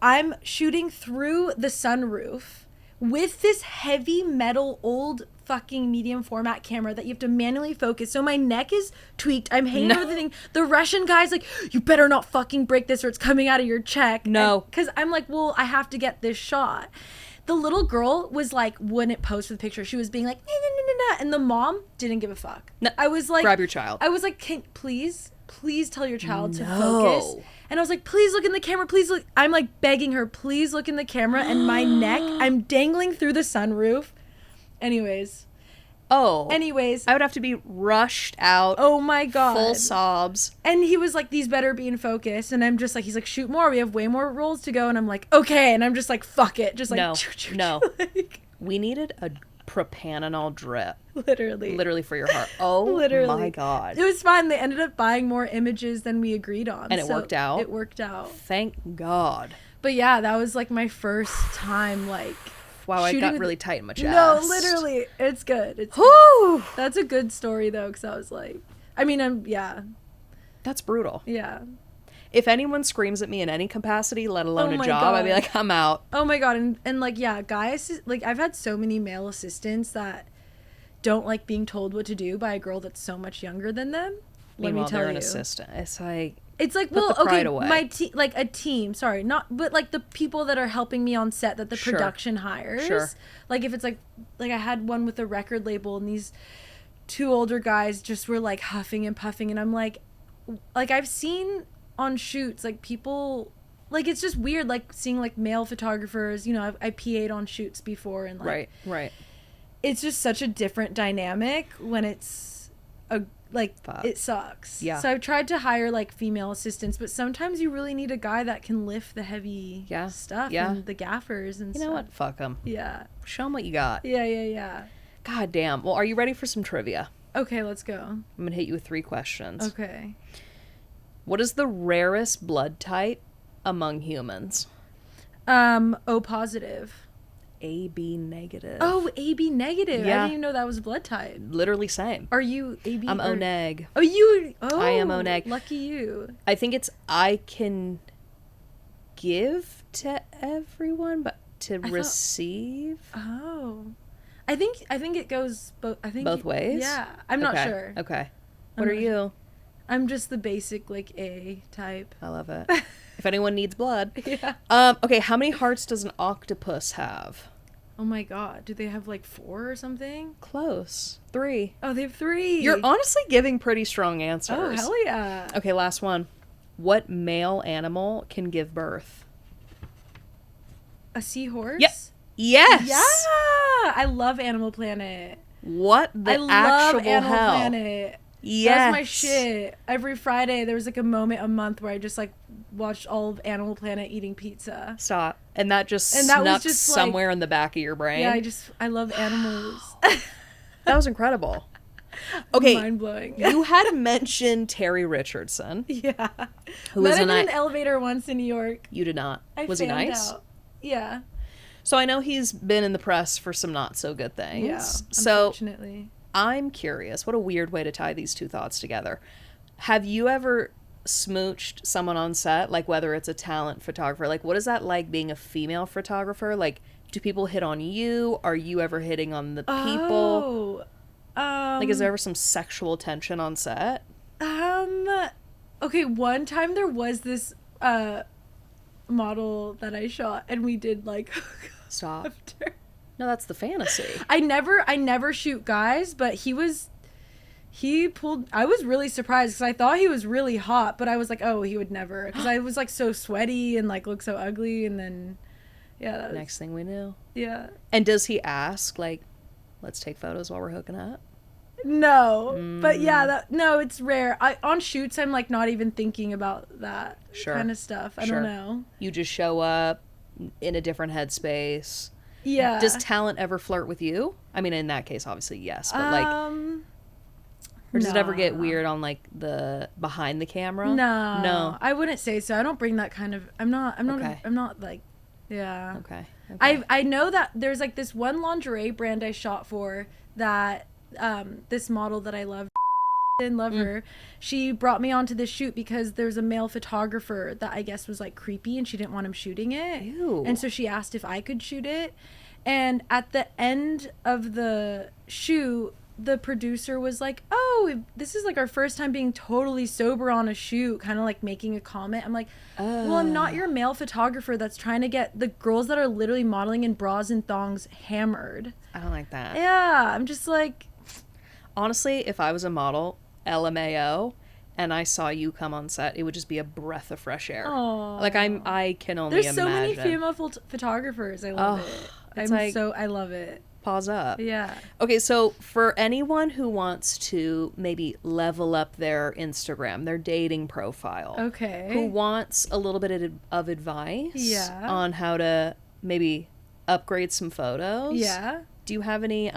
I'm shooting through the sunroof with this heavy metal old fucking medium format camera that you have to manually focus. So my neck is tweaked. I'm hanging over the thing. The Russian guy's like, you better not fucking break this or it's coming out of your check. No. Because I'm like, well, I have to get this shot. The little girl was like, wouldn't pose for the picture. She was being like, nah. And the mom didn't give a fuck. No. I was like, grab your child. I was like, please tell your child to focus. And I was like, please look in the camera, please look. I'm like begging her, please look in the camera. And my neck, I'm dangling through the sunroof. Anyways, I would have to be rushed out. Oh my God. Full sobs. And he was like, these better be in focus. And I'm just like, he's like, shoot more. We have way more rolls to go. And I'm like, okay. And I'm just like, fuck it. Just like, no. Like, we needed a propanol drip. Literally for your heart. Oh my God. It was fine. They ended up buying more images than we agreed on. And it worked out? It worked out. Thank God. But yeah, that was like my first time like, wow, I got really tight in my chest. No, literally. It's good. It's good. That's a good story though, because I was like, I mean, that's brutal. Yeah. If anyone screams at me in any capacity, let alone a job, I'd be like, I'm out. Oh my God. And like, yeah, guys, like I've had so many male assistants that don't like being told what to do by a girl that's so much younger than them. Meanwhile, they're an assistant. It's like, well, okay, my like a team, sorry, not, but like the people that are helping me on set that the production hires. Sure. Like if it's like I had one with a record label, and these 2 older guys just were like huffing and puffing, and I'm like I've seen on shoots like people, like it's just weird like seeing like male photographers, you know, I PA'd on shoots before, and like right it's just such a different dynamic when it's it sucks. Yeah. So I've tried to hire like female assistants, but sometimes you really need a guy that can lift the heavy stuff and the gaffers and stuff. You know what? Fuck them. Yeah. Show them what you got. Yeah. God damn. Well, are you ready for some trivia? Okay, let's go. I'm going to hit you with 3 questions. Okay. What is the rarest blood type among humans? O positive. AB negative. Oh, AB negative. Yeah. I didn't even know that was blood type. Literally same. Are you AB? I'm O neg. Oh, you. Oh, I am O neg. Lucky you. I think it's I can give to everyone, but to receive. I think it goes both. I think both ways. Yeah, I'm not sure. Okay. What are you? I'm just the basic, like, A type. I love it. If anyone needs blood. Yeah. Okay, how many hearts does an octopus have? Oh my god. Do they have, like, 4 or something? Close. 3. Oh, they have 3. You're honestly giving pretty strong answers. Oh, hell yeah. Okay, last one. What male animal can give birth? A seahorse? Yep. Yes. Yeah. I love Animal Planet. What the I love actual Animal hell? Planet. Yes. That's my shit. Every Friday, there was like a moment a month where I just like watched all of Animal Planet eating pizza. Stop. And that just And that was snuck just, somewhere in the back of your brain. Yeah, I love animals. That was incredible. Okay. Mind blowing. You had mentioned Terry Richardson. Yeah. Who Met was him in an elevator once in New York. You did not. I Was he fanned nice? out. Yeah. So I know he's been in the press for some not so good things. Yeah. So Unfortunately. I'm curious. What a weird way to tie these two thoughts together. Have you ever smooched someone on set? Like whether it's a talent photographer. Like what is that like being a female photographer? Like do people hit on you? Are you ever hitting on the people? Like is there ever some sexual tension on set? Okay, one time there was this model that I shot and we did like Stop. after. No, that's the fantasy. I never shoot guys, but I was really surprised because I thought he was really hot, but I was like, oh, he would never, because I was like so sweaty and like looked so ugly, and then yeah, Next thing we knew. yeah. And does he ask like, let's take photos while we're hooking up? No, but yeah, no, it's rare. On shoots, I'm like not even thinking about that kind of stuff. I don't know. You just show up in a different headspace. Yeah. Does talent ever flirt with you? I mean, in that case, obviously, yes. But like, or does it ever get weird on like the behind the camera? No, I wouldn't say so. I don't bring that kind of. I'm not Okay. I'm not like, yeah. Okay. I know that there's like this one lingerie brand I shot for that this model that I love and love her. She brought me onto this shoot because there's a male photographer that I guess was like creepy and she didn't want him shooting it. Ew. And so she asked if I could shoot it. And at the end of the shoot, the producer was like, oh, this is like our first time being totally sober on a shoot, kind of like making a comment. I'm like, well, I'm not your male photographer that's trying to get the girls that are literally modeling in bras and thongs hammered. I don't like that. Yeah, I'm just like, Honestly, if I was a model, LMAO, and I saw you come on set, it would just be a breath of fresh air. Aww. Like I can only there's imagine. so many female photographers. I love it. I love it. Pause up. Yeah. Okay, so for anyone who wants to maybe level up their Instagram, their dating profile, Okay. who wants a little bit of advice on how to maybe upgrade some photos, Yeah. do you have any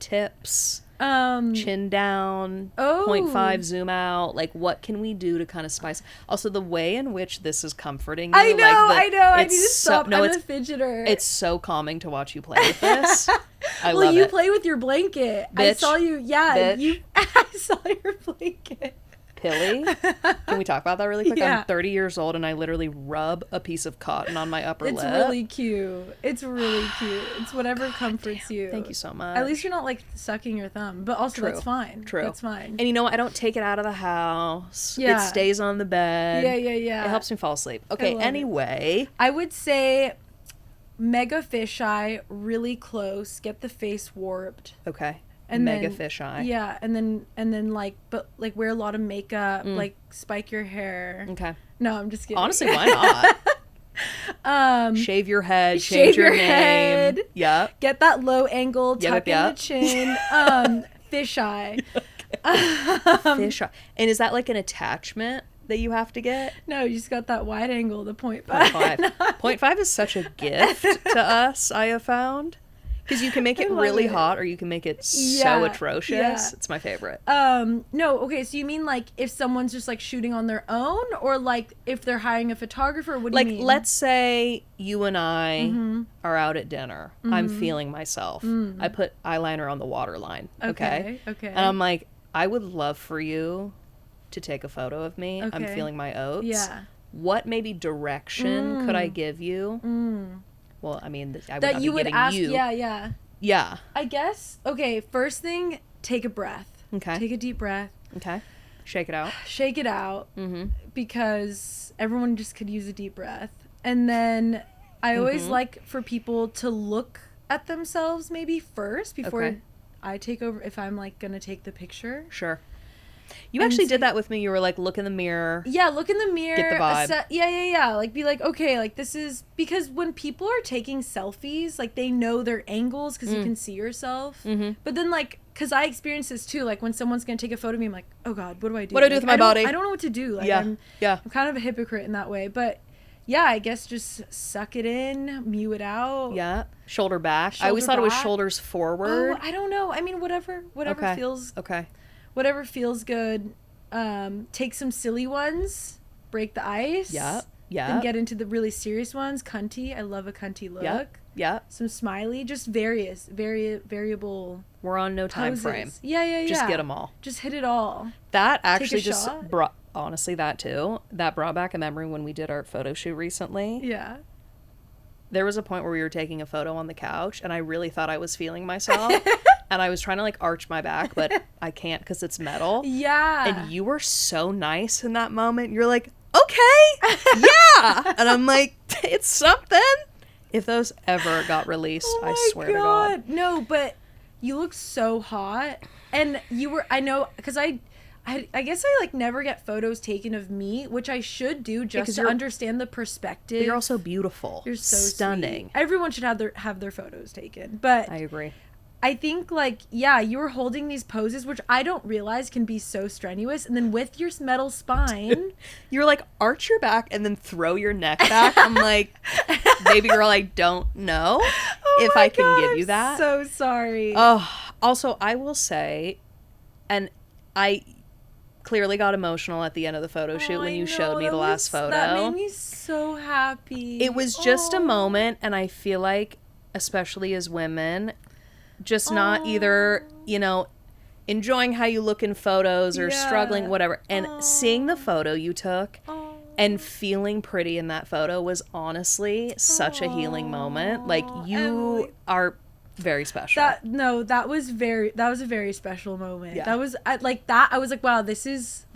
tips? Um, Chin down, Oh. 0.5 zoom out, like what can we do to kind of spice? Also, the way in which this is comforting you, I know. I need to it's stop. no, I'm it's a fidgeter. it's so calming to watch you play with this. I well, love you it. play with your blanket. I Bitch. saw you. Yeah, Bitch. I saw your blanket. Pilly. Can we talk about that really quick? Yeah. I'm 30 years old and I literally rub a piece of cotton on my upper It's lip. really cute. It's really cute. It's whatever comforts you. Thank you so much. At least you're not like sucking your thumb, but also True. that's fine. True. That's fine. And you know what? I don't take it out of the house. Yeah. It stays on the bed. Yeah. It helps me fall asleep. Okay, love anyway. I would say mega fisheye, really close, get the face warped. Okay. And Mega then, fisheye. Yeah, and then like, but like wear a lot of makeup, like spike your hair. Okay. No, I'm just kidding. Honestly, why not? Shave your head, change your name. head. Yep. Get that low angle, tuck in the chin. Fisheye. Fisheye. And is that like an attachment that you have to get? No, you just got that wide angle, the 0.5. 0.5. 0.5 is such a gift to us, I have found. Because you can make it really hot or you can make it so atrocious. Yeah. It's my favorite. No, okay, so you mean like if someone's just like shooting on their own, or like if they're hiring a photographer? What do you mean? Like, let's say you and I are out at dinner. I'm feeling myself. I put eyeliner on the waterline. Okay. And I'm like, I would love for you to take a photo of me. I'm feeling my oats. Yeah. What maybe direction could I give you? Well, I mean, I would that not you be would getting ask. you. Yeah. Yeah. I guess. Okay, first thing, take a breath. Okay. Take a deep breath. Okay. Shake it out. Shake it out. Mm-hmm. Because everyone just could use a deep breath. And then I always like for people to look at themselves maybe first before I take over, if I'm like gonna take the picture. Sure. You actually did that with me. You were like, look in the mirror. Yeah, look in the mirror. Get the vibe. Yeah. Like, be like, okay, like, this is... Because when people are taking selfies, like, they know their angles because you can see yourself. Mm-hmm. But then, like, because I experience this, too. Like, when someo's going to take a photo of me, I'm like, oh, God, what do I do? What do I do with my body? I don't know what to do. Like, I'm kind of a hypocrite in that way. But, yeah, I guess just suck it in, mew it out. Yeah. Shoulder back. I always thought it was shoulders forward. Oh, I don't know. I mean, whatever feels... Okay. Whatever feels good. Take some silly ones, break the ice. Yeah. Then get into the really serious ones. Cunty. I love a cunty look. Yeah. Some smiley. Just variable. We're on no time poses. frame. Yeah. Just get them all. Just hit it all. That actually just shot. brought, honestly, that too. That brought back a memory when we did our photo shoot recently. Yeah. There was a point where we were taking a photo on the couch and I really thought I was feeling myself. And I was trying to like arch my back, but I can't because it's metal. Yeah. And you were so nice in that moment. You're like, okay, yeah. And I'm like, it's something. If those ever got released, I swear to God. No, but you look so hot. And you were, I know, because I guess I like never get photos taken of me, which I should do just to understand the perspective. But you're also beautiful. You're so stunning. Sweet. Everyone should have their photos taken. But I agree. I think like, yeah, you were holding these poses, which I don't realize can be so strenuous. And then with your metal spine, you're like, arch your back and then throw your neck back. I'm like, baby girl, I don't know if I can give you that. I'm so sorry. Oh, also, I will say, and I clearly got emotional at the end of the photo shoot when you showed me the last photo. That made me so happy. It was just a moment, and I feel like, especially as women, just not either, you know, enjoying how you look in photos or struggling, whatever. And seeing the photo you took and feeling pretty in that photo was honestly such a healing moment. Like, you are very special. That was a very special moment. Yeah. That was I was like, wow, this is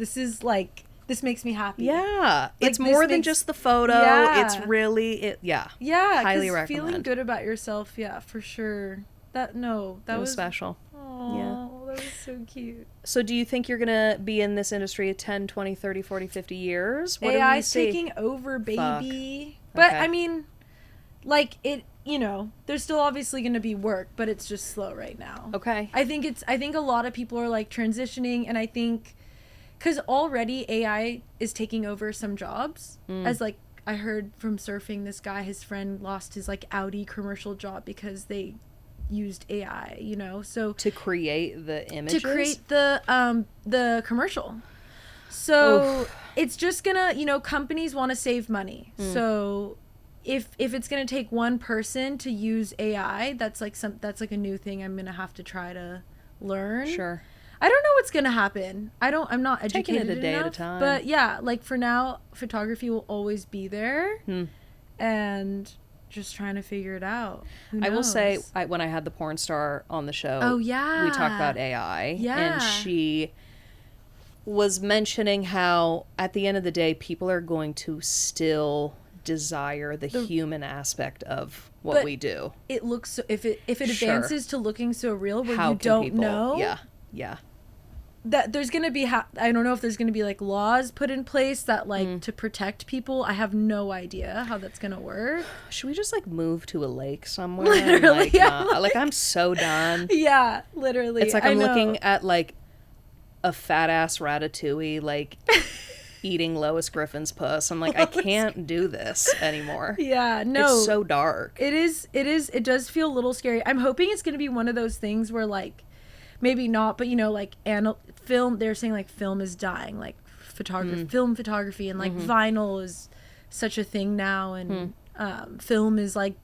like, this makes me happy. Yeah. Like, it's more than just the photo. Yeah. It's really Yeah. Highly recommend. Feeling good about yourself, yeah, for sure. That was special. Oh, that was so cute. So do you think you're going to be in this industry 10, 20, 30, 40, 50 years? What AI's taking over, baby. Fuck. But, I mean, like, it, you know, there's still obviously going to be work, but it's just slow right now. Okay. I think a lot of people are, like, transitioning, and I think, because already AI is taking over some jobs, as, like, I heard from surfing, this guy, his friend lost his, like, Audi commercial job because they used AI, you know, so to create the images, to create the commercial. So it's just gonna, you know, companies want to save money. So if it's gonna take one person to use AI, that's like a new thing I'm gonna have to try to learn. Sure. I don't know what's gonna happen. I'm not educated taking it a day enough, at a time. But yeah, like for now, photography will always be there, and just trying to figure it out. I will say, when I had the porn star on the show, we talked about AI, and she was mentioning how at the end of the day, people are going to still desire the human aspect of what we do. It looks so, if it advances to looking so real, where how you don't know. Yeah. That there's gonna be I don't know if there's gonna be like laws put in place that like to protect people. I have no idea how that's gonna work. Should we just like move to a lake somewhere? Literally, like I'm so done. Yeah, literally. It's like I'm looking at like a fat ass ratatouille like eating Lois Griffin's puss. I'm like, I can't do this anymore. Yeah, no, it's so dark. It is. It does feel a little scary. I'm hoping it's gonna be one of those things where like, maybe not, but you know, like film, they're saying like film is dying, like film photography, and like vinyl is such a thing now, and film is like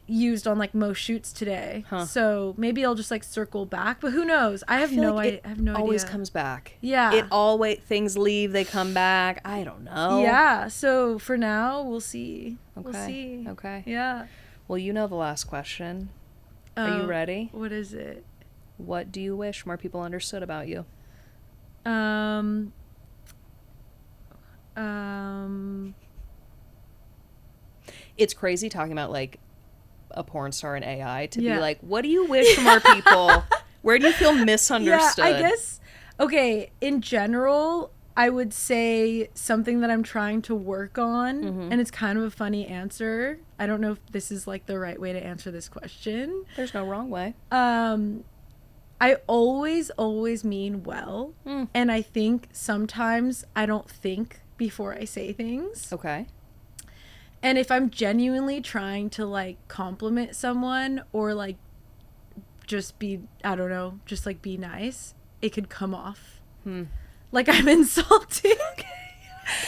used on like most shoots today. So maybe I'll just like circle back, but who knows? I have no idea. It always comes back. Yeah. It always, things leave, they come back. I don't know. Yeah. So for now, we'll see. Okay. We'll see. Okay. Yeah. Well, you know the last question. Are you ready? What is it? What do you wish more people understood about you? It's crazy talking about like a porn star and AI to Yeah. be like, what do you wish from our people? Where do you feel misunderstood? Yeah, I guess, okay, in general, I would say something that I'm trying to work on, and it's kind of a funny answer. I don't know if this is like the right way to answer this question. There's no wrong way. I always mean well, and I think sometimes I don't think before I say things. Okay. And if I'm genuinely trying to like compliment someone or like just be, I don't know, just like be nice, it could come off like I'm insulting. Okay.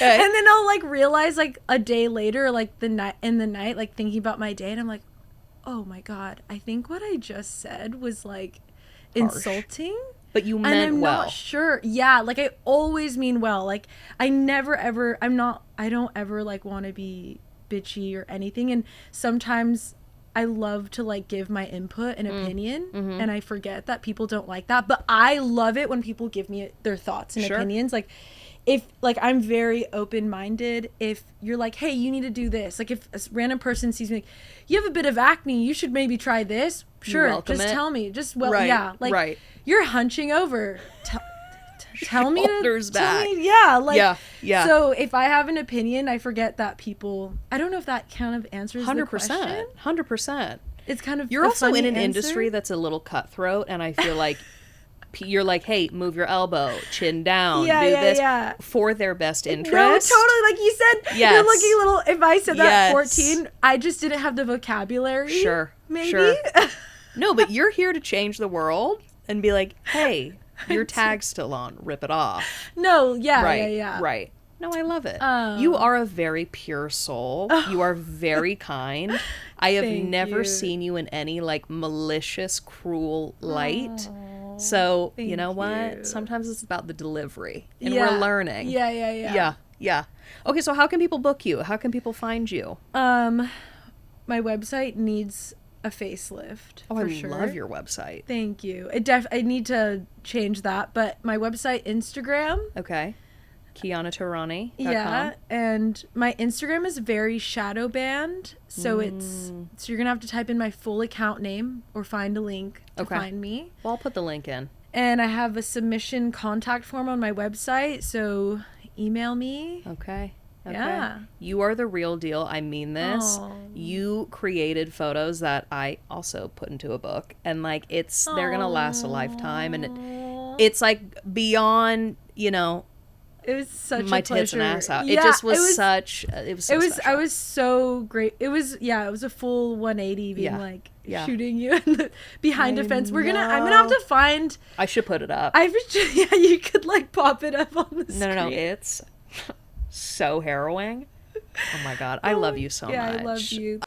And then I'll like realize like a day later, like the night, like thinking about my day, and I'm like, oh my God, I think what I just said was like insulting. But you And meant I'm well. not sure. Yeah, like I always mean well. Like I never ever, I don't ever like want to be bitchy or anything. And sometimes I love to like give my input and opinion, and I forget that people don't like that. But I love it when people give me their thoughts and opinions. Like if like I'm very open-minded. If you're like, hey, you need to do this. Like if a random person sees me like, you have a bit of acne, you should maybe try this. Sure, just tell me. Just yeah, like you're hunching over. Tell me Shoulders back. Yeah, like yeah. So if I have an opinion, I forget that people. I don't know if that kind of answers 100%. the question. 100%. It's kind of you're also in an answer. industry that's a little cutthroat, and I feel like you're like, hey, move your elbow, chin down, do this for their best interest. No, totally. Like you said, yes. You're looking a little. If I said that at 14, I just didn't have the vocabulary. Sure, maybe. Sure. No, but you're here to change the world and be like, hey, your tag's still on, rip it off. No, yeah, right, yeah. Right. No, I love it. You are a very pure soul. You are very kind. I have never seen you in any like malicious, cruel light. So, you know what? Sometimes it's about the delivery. And we're learning. Yeah. Okay, so how can people book you? How can people find you? My website needs a facelift. Oh, I love your website. Thank you. I need to change that, but my website, Instagram. Okay. Kiyana Tehrani. Yeah, and my Instagram is very shadow banned, so so you're gonna have to type in my full account name or find a link to find me. Well, I'll put the link in. And I have a submission contact form on my website, so email me. Okay. Yeah. You are the real deal. I mean this. Aww. You created photos that I also put into a book, and like they're gonna last a lifetime, and it's like beyond, you know. It was such my a pleasure. tits and ass out. Yeah, it just was such. It was. So special. I was so great. It was a full 180 being like shooting you in the, behind a fence. I'm gonna have to find. I should put it up. You could like pop it up on the screen. No, it's so harrowing. Oh my God, I love you so much. Yeah, I love you.